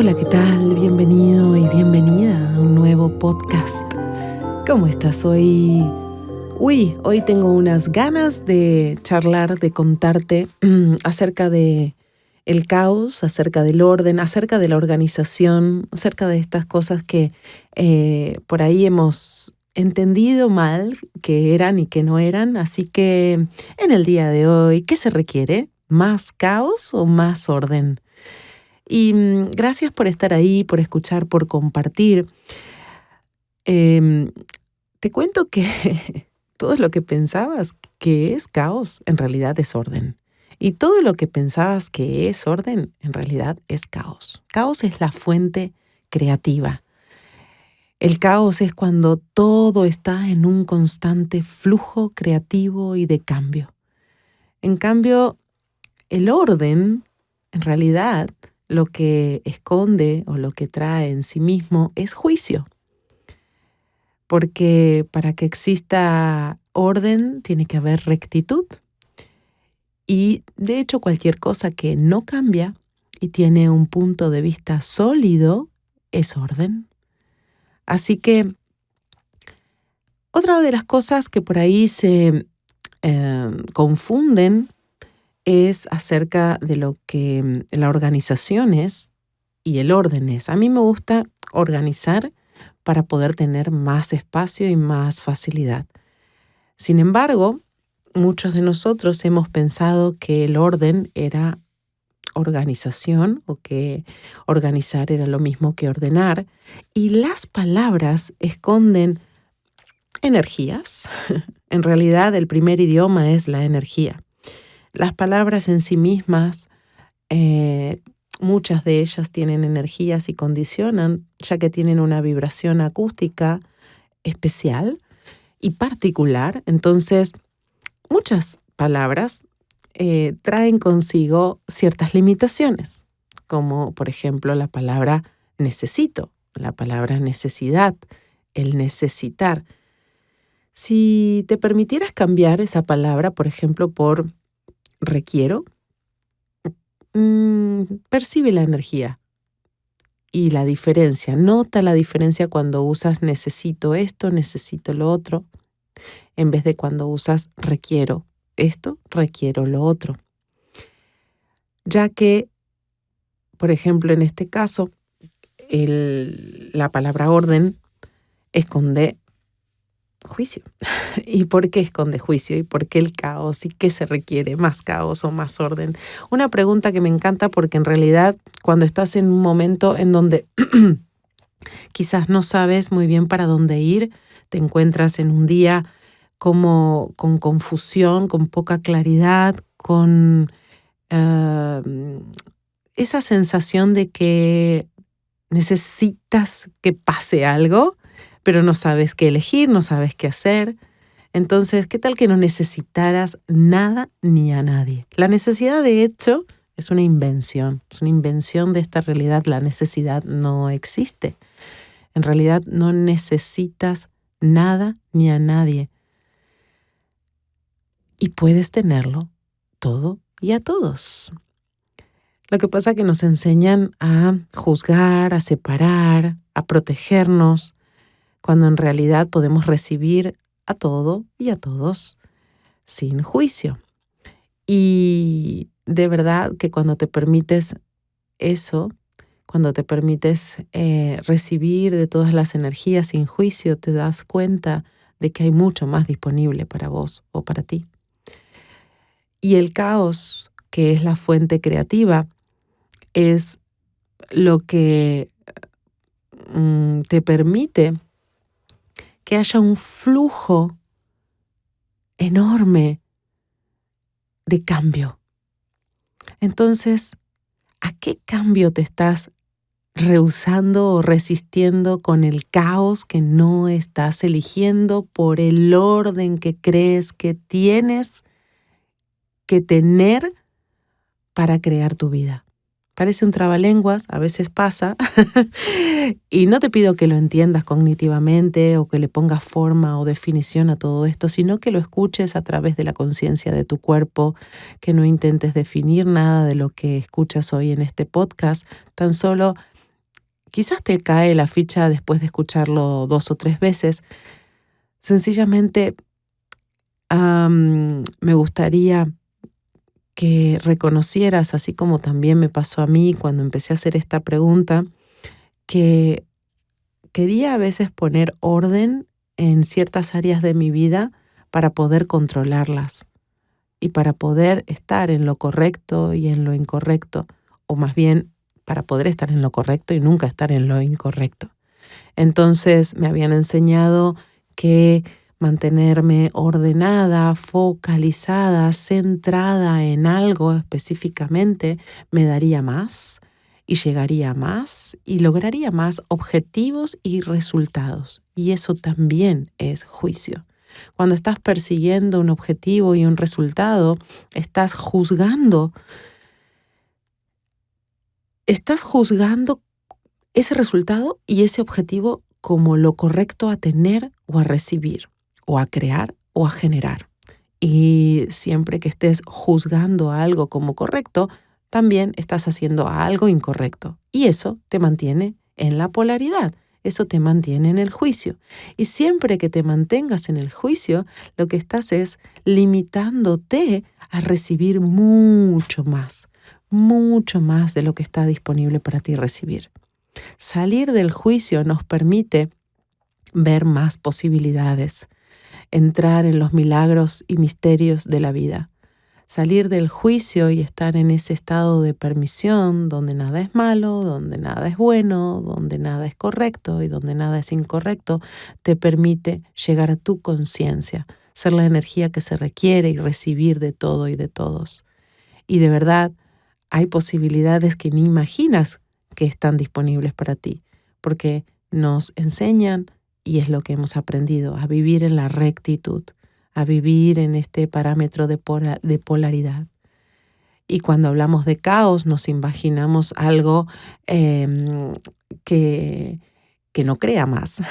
Hola, ¿qué tal? Bienvenido y bienvenida a un nuevo podcast. ¿Cómo estás hoy? Hoy tengo unas ganas de charlar, de contarte acerca de el caos, acerca del orden, acerca de la organización, acerca de estas cosas que por ahí hemos entendido mal que eran y que no eran. Así que en el día de hoy, ¿qué se requiere? ¿Más caos o más orden? Y gracias por estar ahí, por escuchar, por compartir. Em, Te cuento que todo lo que pensabas que es caos, en realidad es orden. Y todo lo que pensabas que es orden, en realidad es caos. Caos es la fuente creativa. El caos es cuando todo está en un constante flujo creativo y de cambio. En cambio, el orden, en realidad, lo que esconde o lo que trae en sí mismo es juicio. Porque para que exista orden tiene que haber rectitud. Y de hecho cualquier cosa que no cambia y tiene un punto de vista sólido es orden. Así que otra de las cosas que por ahí se confunden es acerca de lo que la organización es y el orden es. A mí me gusta organizar para poder tener más espacio y más facilidad. Sin embargo, muchos de nosotros hemos pensado que el orden era organización o que organizar era lo mismo que ordenar, y las palabras esconden energías. En realidad, el primer idioma es la energía. Las palabras en sí mismas, muchas de ellas tienen energías y condicionan, ya que tienen una vibración acústica especial y particular. Entonces, muchas palabras traen consigo ciertas limitaciones, como por ejemplo la palabra necesito, la palabra necesidad, el necesitar. Si te permitieras cambiar esa palabra, por ejemplo, por requiero, percibe la energía y la diferencia. Nota la diferencia cuando usas necesito esto, necesito lo otro, en vez de cuando usas requiero esto, requiero lo otro. Ya que, por ejemplo, en este caso, la palabra orden esconde juicio. ¿Y por qué esconde juicio? ¿Y por qué el caos? ¿Y qué se requiere? ¿Más caos o más orden? Una pregunta que me encanta porque en realidad cuando estás en un momento en donde quizás no sabes muy bien para dónde ir, te encuentras en un día como con confusión, con poca claridad, con esa sensación de que necesitas que pase algo, pero no sabes qué elegir, no sabes qué hacer. Entonces, ¿qué tal que no necesitaras nada ni a nadie? La necesidad, de hecho, es una invención de esta realidad. La necesidad no existe. En realidad no necesitas nada ni a nadie. Y puedes tenerlo todo y a todos. Lo que pasa es que nos enseñan a juzgar, a separar, a protegernos, cuando en realidad podemos recibir a todo y a todos sin juicio. Y de verdad que cuando te permites eso, cuando te permites recibir de todas las energías sin juicio, te das cuenta de que hay mucho más disponible para vos o para ti. Y el caos, que es la fuente creativa, es lo que te permite que haya un flujo enorme de cambio. Entonces, ¿a qué cambio te estás rehusando o resistiendo con el caos que no estás eligiendo por el orden que crees que tienes que tener para crear tu vida? Parece un trabalenguas, a veces pasa, y no te pido que lo entiendas cognitivamente o que le pongas forma o definición a todo esto, sino que lo escuches a través de la conciencia de tu cuerpo, que no intentes definir nada de lo que escuchas hoy en este podcast, tan solo quizás te cae la ficha después de escucharlo 2 o 3 veces. Sencillamente, me gustaría que reconocieras, así como también me pasó a mí cuando empecé a hacer esta pregunta, que quería a veces poner orden en ciertas áreas de mi vida para poder controlarlas y para poder estar en lo correcto y en lo incorrecto, o más bien para poder estar en lo correcto y nunca estar en lo incorrecto. Entonces me habían enseñado que mantenerme ordenada, focalizada, centrada en algo específicamente me daría más y llegaría a más y lograría más objetivos y resultados. Y eso también es juicio. Cuando estás persiguiendo un objetivo y un resultado, estás juzgando ese resultado y ese objetivo como lo correcto a tener o a recibir, o a crear o a generar. Y siempre que estés juzgando algo como correcto, también estás haciendo algo incorrecto. Y eso te mantiene en la polaridad, eso te mantiene en el juicio. Y siempre que te mantengas en el juicio, lo que estás es limitándote a recibir mucho más de lo que está disponible para ti recibir. Salir del juicio nos permite ver más posibilidades, entrar en los milagros y misterios de la vida. Salir del juicio y estar en ese estado de permisión donde nada es malo, donde nada es bueno, donde nada es correcto y donde nada es incorrecto, te permite llegar a tu conciencia, ser la energía que se requiere y recibir de todo y de todos. Y de verdad, hay posibilidades que ni imaginas que están disponibles para ti, porque nos enseñan, y es lo que hemos aprendido, a vivir en la rectitud, a vivir en este parámetro de polaridad. Y cuando hablamos de caos, nos imaginamos algo que, que no crea más.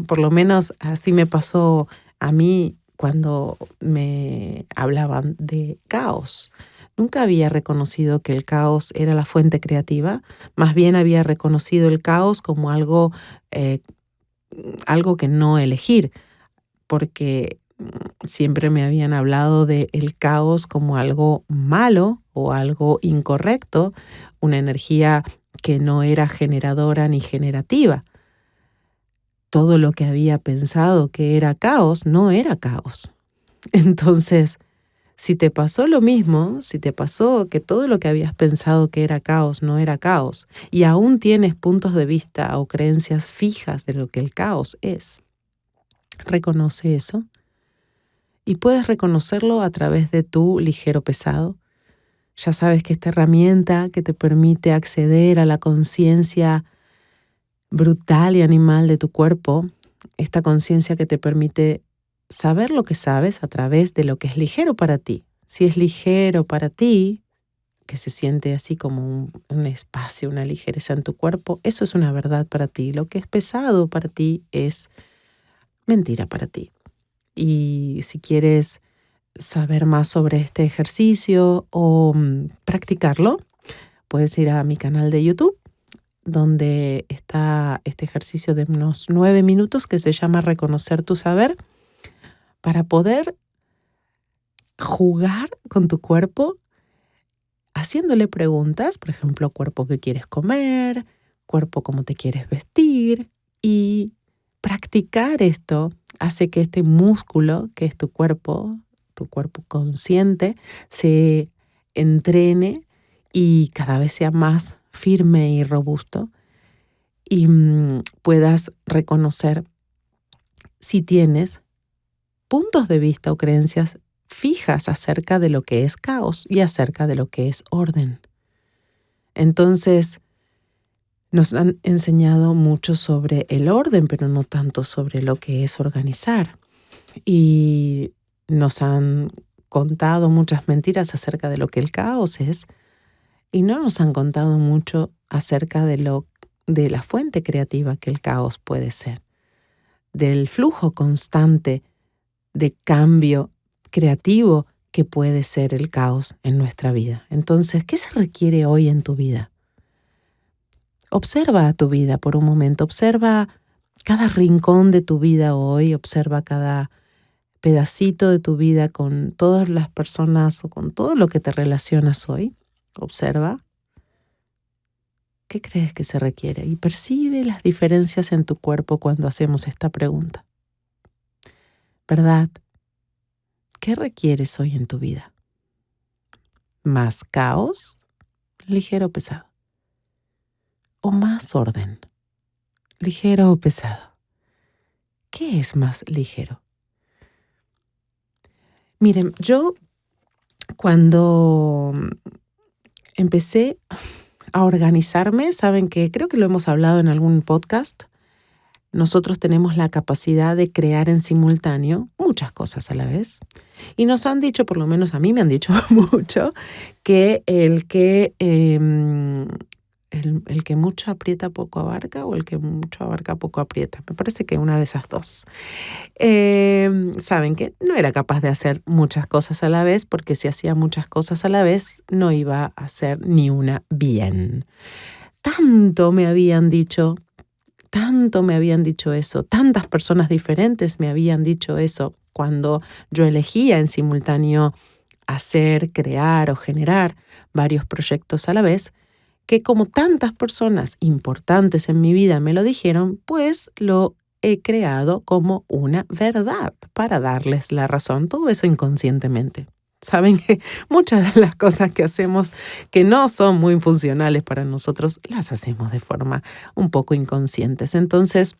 Por lo menos así me pasó a mí cuando me hablaban de caos. Nunca había reconocido que el caos era la fuente creativa, más bien había reconocido el caos como eh, algo que no elegir, porque siempre me habían hablado de el caos como algo malo o algo incorrecto, una energía que no era generadora ni generativa. Todo lo que había pensado que era caos no era caos. Entonces, si te pasó lo mismo, si te pasó que todo lo que habías pensado que era caos no era caos, y aún tienes puntos de vista o creencias fijas de lo que el caos es, reconoce eso y puedes reconocerlo a través de tu ligero pesado. Ya sabes que esta herramienta que te permite acceder a la conciencia brutal y animal de tu cuerpo, esta conciencia que te permite saber lo que sabes a través de lo que es ligero para ti. Si es ligero para ti, que se siente así como un espacio, una ligereza en tu cuerpo, eso es una verdad para ti. Lo que es pesado para ti es mentira para ti. Y si quieres saber más sobre este ejercicio o practicarlo, puedes ir a mi canal de YouTube, donde está este ejercicio de unos 9 minutos que se llama Reconocer tu saber, para poder jugar con tu cuerpo haciéndole preguntas, por ejemplo, cuerpo, ¿qué quieres comer? Cuerpo, ¿cómo te quieres vestir? Y practicar esto hace que este músculo, que es tu cuerpo consciente, se entrene y cada vez sea más firme y robusto, y puedas reconocer si tienes puntos de vista o creencias fijas acerca de lo que es caos y acerca de lo que es orden. Entonces, nos han enseñado mucho sobre el orden, pero no tanto sobre lo que es organizar. Y nos han contado muchas mentiras acerca de lo que el caos es, y no nos han contado mucho acerca de la fuente creativa que el caos puede ser, del flujo constante de cambio creativo que puede ser el caos en nuestra vida. Entonces, ¿qué se requiere hoy en tu vida? Observa tu vida por un momento, observa cada rincón de tu vida hoy, observa cada pedacito de tu vida con todas las personas o con todo lo que te relacionas hoy. Observa qué crees que se requiere y percibe las diferencias en tu cuerpo cuando hacemos esta pregunta. ¿Verdad? ¿Qué requieres hoy en tu vida? ¿Más caos? ¿Ligero o pesado? ¿O más orden? ¿Ligero o pesado? ¿Qué es más ligero? Miren, yo cuando empecé a organizarme, saben que creo que lo hemos hablado en algún podcast, nosotros tenemos la capacidad de crear en simultáneo muchas cosas a la vez. Y nos han dicho, por lo menos a mí me han dicho mucho, que el que mucho aprieta poco abarca o el que mucho abarca poco aprieta. Me parece que una de esas dos. Saben que no era capaz de hacer muchas cosas a la vez porque si hacía muchas cosas a la vez no iba a hacer ni una bien. Tanto me habían dicho eso, tantas personas diferentes me habían dicho eso cuando yo elegía en simultáneo hacer, crear o generar varios proyectos a la vez, que como tantas personas importantes en mi vida me lo dijeron, pues lo he creado como una verdad para darles la razón, todo eso inconscientemente. Saben que muchas de las cosas que hacemos que no son muy funcionales para nosotros, las hacemos de forma un poco inconscientes. Entonces,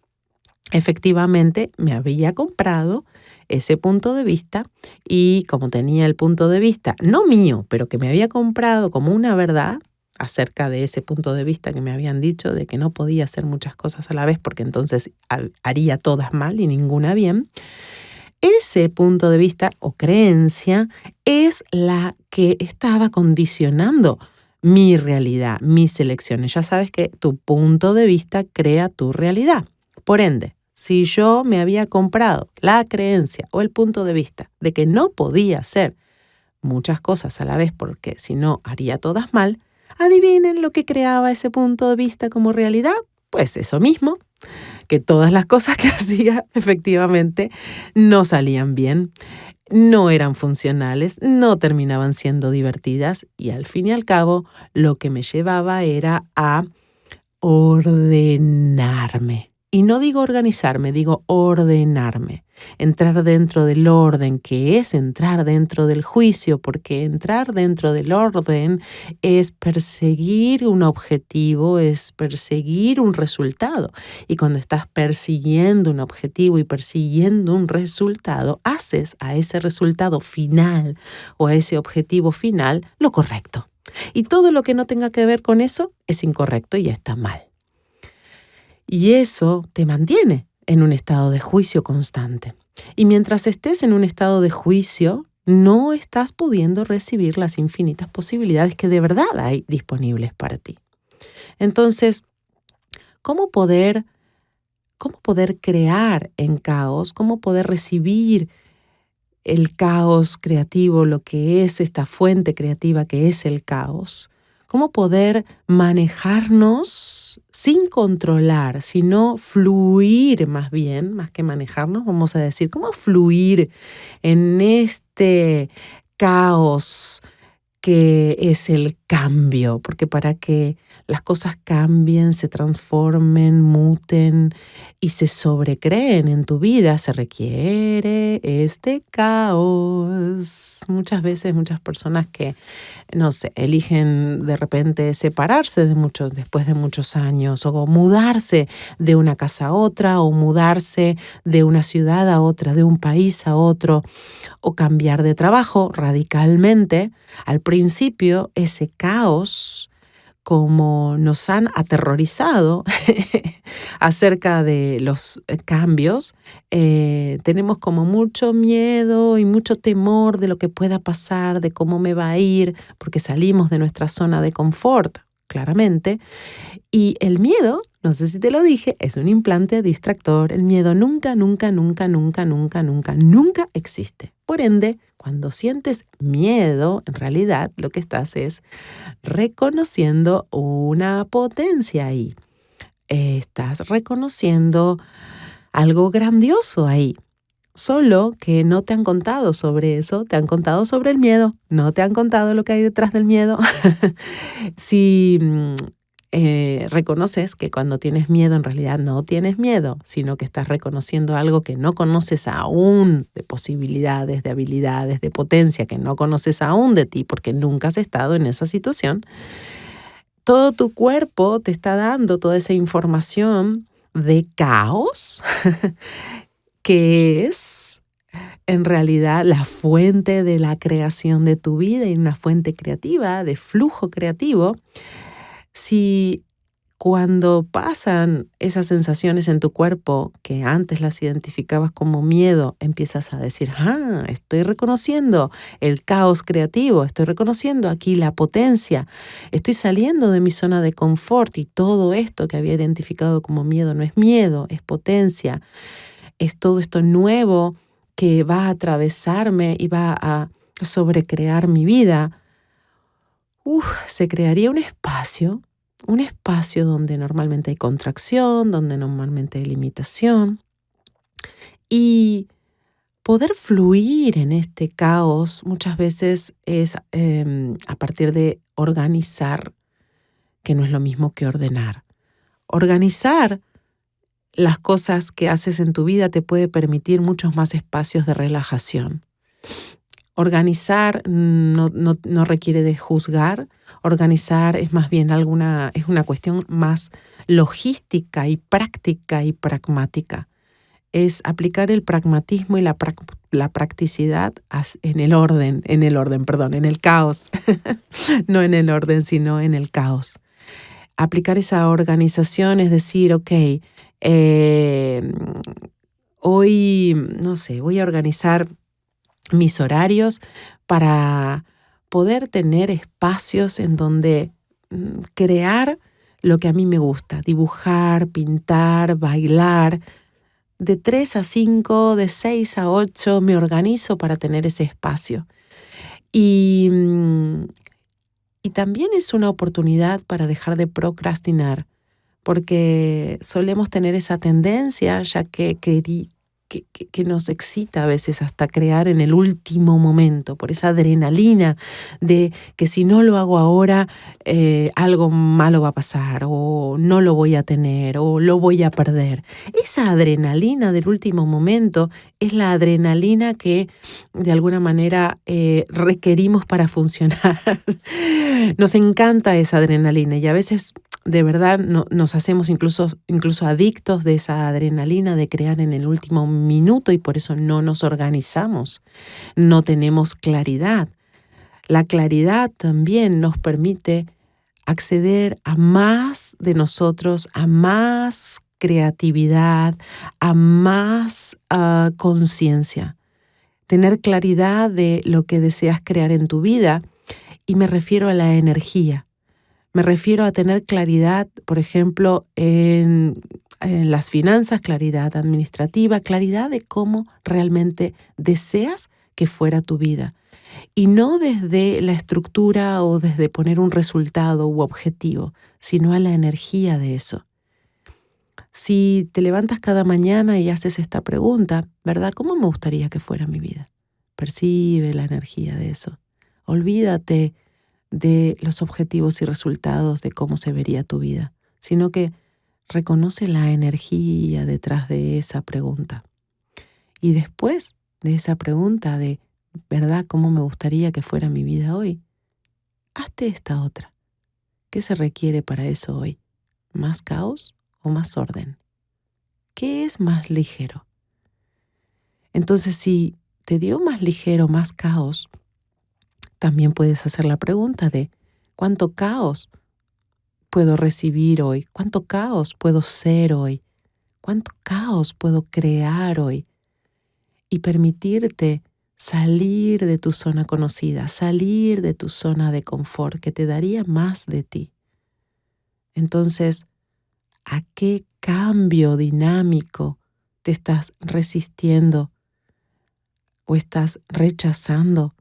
efectivamente, me había comprado ese punto de vista y como tenía el punto de vista, no mío, pero que me había comprado como una verdad acerca de ese punto de vista que me habían dicho de que no podía hacer muchas cosas a la vez porque entonces haría todas mal y ninguna bien. Ese punto de vista o creencia es la que estaba condicionando mi realidad, mis elecciones. Ya sabes que tu punto de vista crea tu realidad. Por ende, si yo me había comprado la creencia o el punto de vista de que no podía hacer muchas cosas a la vez porque si no haría todas mal, adivinen lo que creaba ese punto de vista como realidad. Pues eso mismo, que todas las cosas que hacía efectivamente no salían bien, no eran funcionales, no terminaban siendo divertidas y al fin y al cabo lo que me llevaba era a ordenarme. Y no digo organizarme, digo ordenarme. Entrar dentro del orden, que es entrar dentro del juicio, porque entrar dentro del orden es perseguir un objetivo, es perseguir un resultado. Y cuando estás persiguiendo un objetivo y persiguiendo un resultado, haces a ese resultado final o a ese objetivo final lo correcto. Y todo lo que no tenga que ver con eso es incorrecto y está mal. Y eso te mantiene en un estado de juicio constante. Y mientras estés en un estado de juicio, no estás pudiendo recibir las infinitas posibilidades que de verdad hay disponibles para ti. Entonces, ¿cómo poder crear en caos? ¿Cómo poder recibir el caos creativo, lo que es esta fuente creativa que es el caos? ¿Cómo poder manejarnos sin controlar, sino fluir más bien, más que manejarnos, vamos a decir, cómo fluir en este caos que es el cambio? Porque para que las cosas cambien, se transformen, muten y se sobrecreen en tu vida, se requiere este caos. Muchas veces, muchas personas que, no sé, eligen de repente separarse después de muchos años, o mudarse de una casa a otra, o mudarse de una ciudad a otra, de un país a otro, o cambiar de trabajo radicalmente. Al principio, ese caos, como nos han aterrorizado acerca de los cambios, tenemos como mucho miedo y mucho temor de lo que pueda pasar, de cómo me va a ir, porque salimos de nuestra zona de confort. claramente. Y el miedo, no sé si te lo dije, es un implante distractor. El miedo nunca, nunca, nunca, nunca, nunca, nunca, nunca existe. Por ende, cuando sientes miedo, en realidad lo que estás es reconociendo una potencia ahí. Estás reconociendo algo grandioso ahí. Solo que no te han contado sobre eso, te han contado sobre el miedo, no te han contado lo que hay detrás del miedo. Si reconoces que cuando tienes miedo en realidad no tienes miedo, sino que estás reconociendo algo que no conoces aún, de posibilidades, de habilidades, de potencia que no conoces aún de ti porque nunca has estado en esa situación, todo tu cuerpo te está dando toda esa información de caos que es en realidad la fuente de la creación de tu vida y una fuente creativa, de flujo creativo. Si cuando pasan esas sensaciones en tu cuerpo que antes las identificabas como miedo, empiezas a decir, estoy reconociendo el caos creativo, estoy reconociendo aquí la potencia, estoy saliendo de mi zona de confort y todo esto que había identificado como miedo no es miedo, es potencia, es todo esto nuevo que va a atravesarme y va a sobrecrear mi vida. Se crearía un espacio donde normalmente hay contracción, donde normalmente hay limitación, y poder fluir en este caos muchas veces es a partir de organizar, que no es lo mismo que ordenar. Organizar las cosas que haces en tu vida te puede permitir muchos más espacios de relajación. Organizar no requiere de juzgar. Organizar es más bien es una cuestión más logística y práctica y pragmática. Es aplicar el pragmatismo y la practicidad en el caos. No en el orden, sino en el caos. Aplicar esa organización es decir, hoy, no sé, voy a organizar mis horarios para poder tener espacios en donde crear lo que a mí me gusta, dibujar, pintar, bailar. De 3 a 5, de 6 a 8 me organizo para tener ese espacio. Y también es una oportunidad para dejar de procrastinar, porque solemos tener esa tendencia, ya que nos excita a veces hasta crear en el último momento, por esa adrenalina de que si no lo hago ahora, algo malo va a pasar, o no lo voy a tener, o lo voy a perder. Esa adrenalina del último momento es la adrenalina que de alguna manera requerimos para funcionar. Nos encanta esa adrenalina y a veces de verdad nos hacemos incluso adictos de esa adrenalina de crear en el último minuto y por eso no nos organizamos, no tenemos claridad. La claridad también nos permite acceder a más de nosotros, a más creatividad, a más conciencia. Tener claridad de lo que deseas crear en tu vida, y me refiero a la energía. Me refiero a tener claridad, por ejemplo, en las finanzas, claridad administrativa, claridad de cómo realmente deseas que fuera tu vida. Y no desde la estructura o desde poner un resultado u objetivo, sino a la energía de eso. Si te levantas cada mañana y haces esta pregunta, ¿verdad? ¿Cómo me gustaría que fuera mi vida? Percibe la energía de eso. Olvídate de los objetivos y resultados de cómo se vería tu vida, sino que reconoce la energía detrás de esa pregunta. Y después de esa pregunta de, ¿verdad? ¿Cómo me gustaría que fuera mi vida hoy? Hazte esta otra. ¿Qué se requiere para eso hoy? ¿Más caos o más orden? ¿Qué es más ligero? Entonces, si te dio más ligero, más caos, también puedes hacer la pregunta de ¿cuánto caos puedo recibir hoy? ¿Cuánto caos puedo ser hoy? ¿Cuánto caos puedo crear hoy? Y permitirte salir de tu zona conocida, salir de tu zona de confort que te daría más de ti. Entonces, ¿a qué cambio dinámico te estás resistiendo o estás rechazando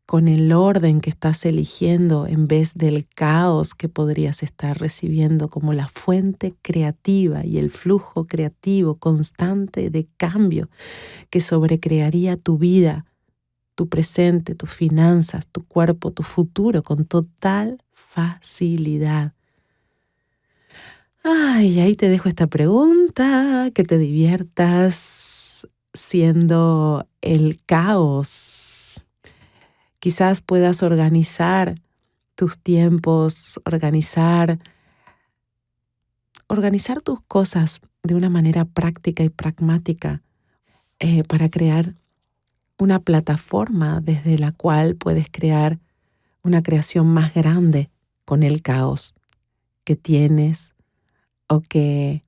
con el orden que estás eligiendo en vez del caos que podrías estar recibiendo como la fuente creativa y el flujo creativo constante de cambio que sobrecrearía tu vida, tu presente, tus finanzas, tu cuerpo, tu futuro con total facilidad? Ay, ahí te dejo esta pregunta, que te diviertas siendo el caos. Quizás puedas organizar tus tiempos, organizar tus cosas de una manera práctica y pragmática para crear una plataforma desde la cual puedes crear una creación más grande con el caos que tienes o que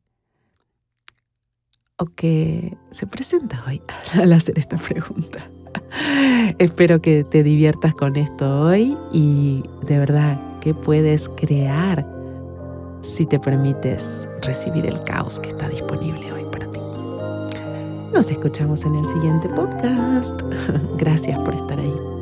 se presenta hoy al hacer esta pregunta. Espero que te diviertas con esto hoy y de verdad que puedes crear si te permites recibir el caos que está disponible hoy para ti. Nos escuchamos en el siguiente podcast. Gracias por estar ahí.